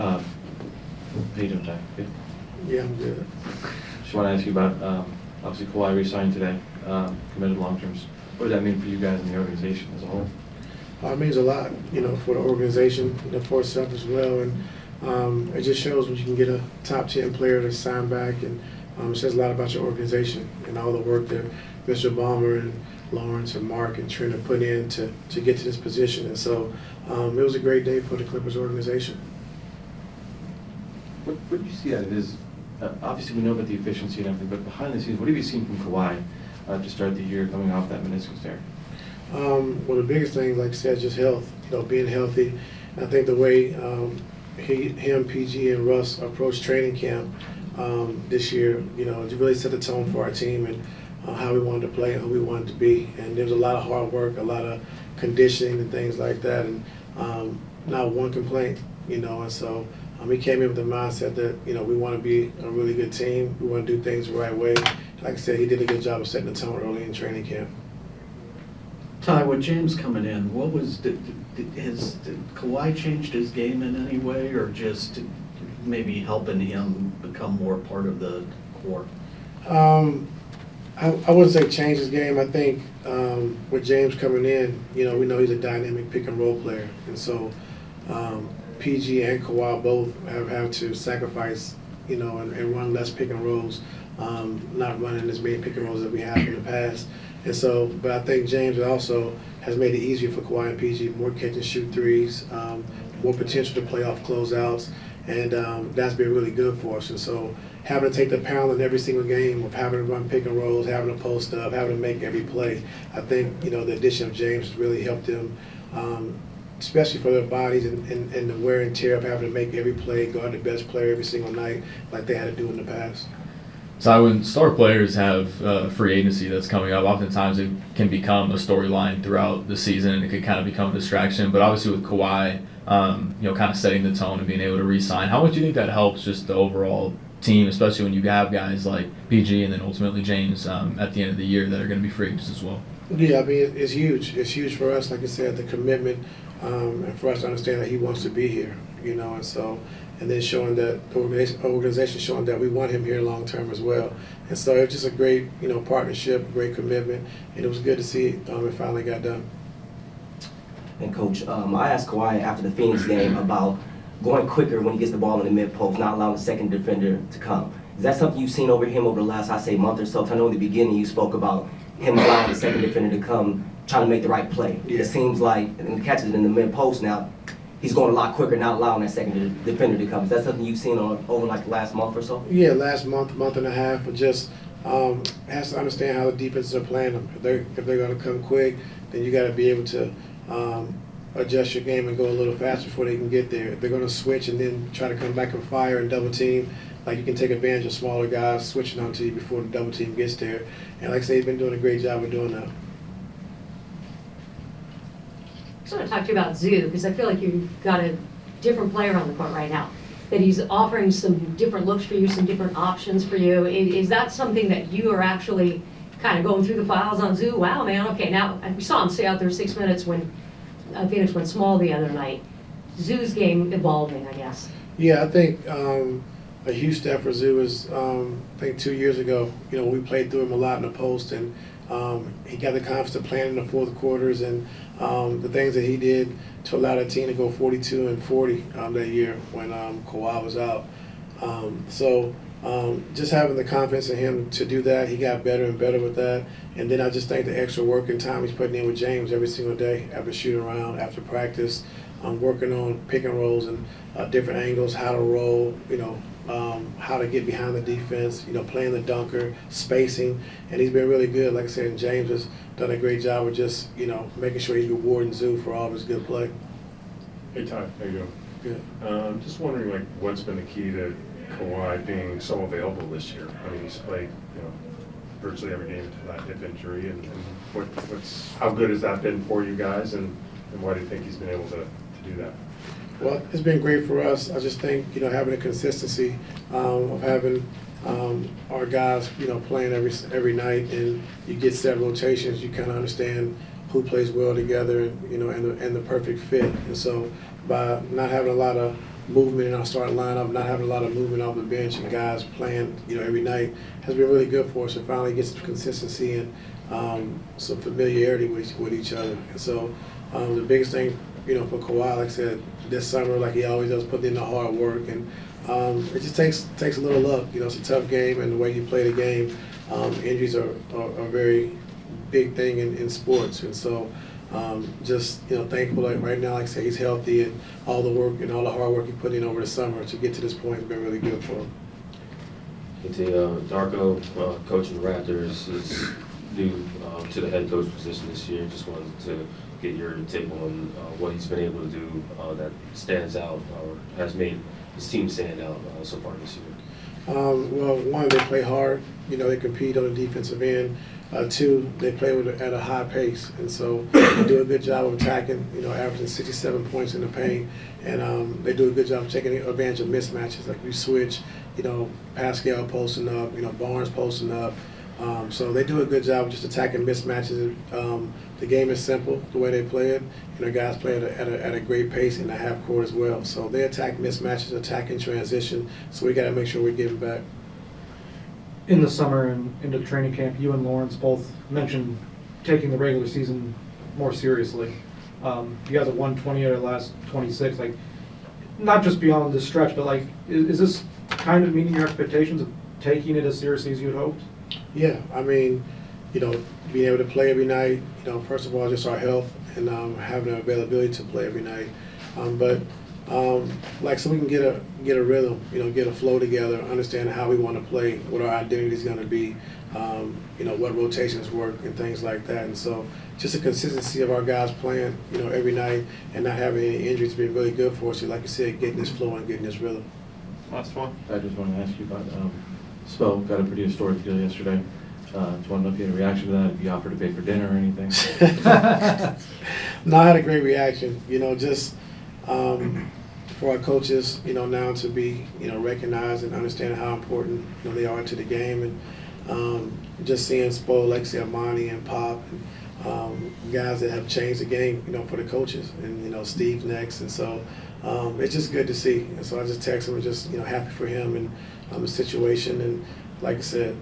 How you doing, Jack? Good? Yeah, I'm good. Just want to ask you about, obviously Kawhi re-signed today, committed long-terms. What does that mean for you guys and the organization as a whole? It means a lot, for the organization, for itself as well. And it just shows when you can get a top 10 player to sign back, and it says a lot about your organization and all the work that Mr. Ballmer and Lawrence and Mark and Trent have put in to get to this position. And so it was a great day for the Clippers organization. What did you see out of his, obviously we know about the efficiency and everything, but behind the scenes, what have you seen from Kawhi to start the year coming off that meniscus tear? Well, the biggest thing, like I said, is just health, being healthy. And I think the way him, PG, and Russ approached training camp this year, it really set the tone for our team and how we wanted to play and who we wanted to be. And there was a lot of hard work, a lot of conditioning and things like that, and not one complaint, and so he came in with the mindset that, we want to be a really good team, we want to do things the right way. Like I said, he did a good job of setting the tone early in training camp. Ty, with James coming in, has Kawhi changed his game in any way, or just maybe helping him become more part of the core? I wouldn't say change his game. I think with James coming in, we know he's a dynamic pick and roll player, and so PG and Kawhi both have had to sacrifice, and run less pick and rolls, not running as many pick and rolls as we have in the past. And so, but I think James also has made it easier for Kawhi and PG, more catch and shoot threes, more potential to play off closeouts, and that's been really good for us. And so, having to take the pound in every single game of having to run pick and rolls, having to post up, having to make every play, I think the addition of James has really helped them, especially for their bodies and the wear and tear of having to make every play, guard the best player every single night, like they had to do in the past. So when star players have free agency that's coming up, oftentimes it can become a storyline throughout the season, and it could kind of become a distraction. But obviously with Kawhi, kind of setting the tone and being able to re-sign, how much do you think that helps just the overall team, especially when you have guys like PG and then ultimately James at the end of the year that are going to be free agents as well? Yeah, I mean, it's huge. It's huge for us, like I said, the commitment, and for us to understand that he wants to be here, and so, and then showing that the organization showing that we want him here long term as well. And so it's just a great, partnership, great commitment, and it was good to see it finally got done. And Coach, I asked Kawhi after the Phoenix game about going quicker when he gets the ball in the mid-post, not allowing the second defender to come. Is that something you've seen over him over the last, month or so? 'Cause I know in the beginning you spoke about him allowing the second defender to come, trying to make the right play. Yeah. It seems like, and he catches it in the mid-post now, he's going a lot quicker, not allowing that second defender to come. Is that something you've seen over like the last month or so? Yeah, last month and a half, but just has to understand how the defenses are playing them. If they're going to come quick, then you got to be able to adjust your game and go a little faster before they can get there. If they're going to switch and then try to come back and fire and double team, like you can take advantage of smaller guys switching onto you before the double team gets there. And like I say, he's been doing a great job of doing that. I just want to talk to you about Zoo, because I feel like you've got a different player on the court right now, that he's offering some different looks for you, some different options for you. Is that something that you are actually kind of going through the files on Zoo? Wow, man, okay, now, we saw him stay out there 6 minutes when Phoenix went small the other night. Zoo's game evolving, I guess. Yeah, I think a huge step for Zoo is, I think 2 years ago, we played through him a lot in the post, and he got the confidence to play in the fourth quarters, and the things that he did to allow that team to go 42 and 40 that year when Kawhi was out. Just having the confidence in him to do that, he got better and better with that. And then I just think the extra work and time he's putting in with James every single day, after shooting around, after practice, working on pick and rolls and different angles, how to roll, how to get behind the defense, playing the dunker, spacing, and he's been really good. Like I said, and James has done a great job of just, making sure he's rewarding Zoo for all of his good play. Hey Ty, how you doing? Good. Just wondering, what's been the key to Kawhi being so available this year? I mean, he's played, virtually every game until that hip injury, and how good has that been for you guys, and why do you think he's been able to do that? Well, it's been great for us. I just think, having a consistency of having our guys, playing every night, and you get set rotations, you kind of understand who plays well together, and, and the perfect fit. And so by not having a lot of movement in our starting lineup, not having a lot of movement off the bench, and guys playing, every night has been really good for us. And finally get some consistency and some familiarity with each other. And so the biggest thing, for Kawhi, like I said, this summer, like he always does, put in the hard work, and it just takes a little luck. It's a tough game, and the way you play the game, injuries are a very big thing in sports. And so just thankful that right now, like I say, he's healthy, and all the work and all the hard work he put in over the summer to get to this point has been really good for him. Darko, coaching the Raptors, is new to the head coach position this year. Just wanted to get your take on what he's been able to do that stands out or has made his team stand out so far this year. Well, one, they play hard. They compete on the defensive end. Two, they play at a high pace, and so they do a good job of attacking. Averaging 67 points in the paint, and they do a good job of taking advantage of mismatches. Like we switch, Pascal posting up, Barnes posting up. So they do a good job of just attacking mismatches. The game is simple the way they play it. Guys play at a great pace in the half court as well. So they attack mismatches, attack in transition. So we got to make sure we're getting back. In the summer and into training camp, you and Lawrence both mentioned taking the regular season more seriously. You guys have won 20 out of the last 26. Like, not just beyond this stretch, but like, is this kind of meeting your expectations of taking it as seriously as you had hoped? Yeah, I mean, being able to play every night. First of all, just our health and having the availability to play every night. So we can get a rhythm, get a flow together, understand how we want to play, what our identity is going to be, what rotations work and things like that. And so just the consistency of our guys playing, every night and not having any injuries has been really good for us. Like you said, getting this flow and getting this rhythm. Last one. I just want to ask you about Spell got a pretty historic deal yesterday. Just want to know if you had a reaction to that, if you offered to pay for dinner or anything. No, I had a great reaction. Just for our coaches, now to be, recognized and understand how important, they are to the game, and just seeing Spo, Lexi, Armani, and Pop, and guys that have changed the game, for the coaches, and Steve next, and so it's just good to see. And so I just text him, and just happy for him and the situation, and like I said,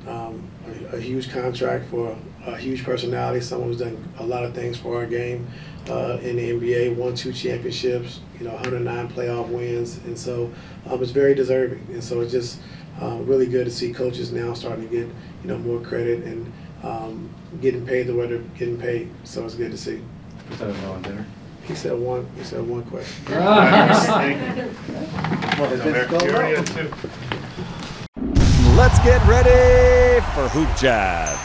a huge contract for a huge personality, someone who's done a lot of things for our game in the NBA, won 2 championships, 109 playoff wins, and so it's very deserving. And so it's just really good to see coaches now starting to get more credit and getting paid the way they're getting paid. So it's good to see. Was that a no on dinner? He said one question. Let's get ready for Hoop Jab.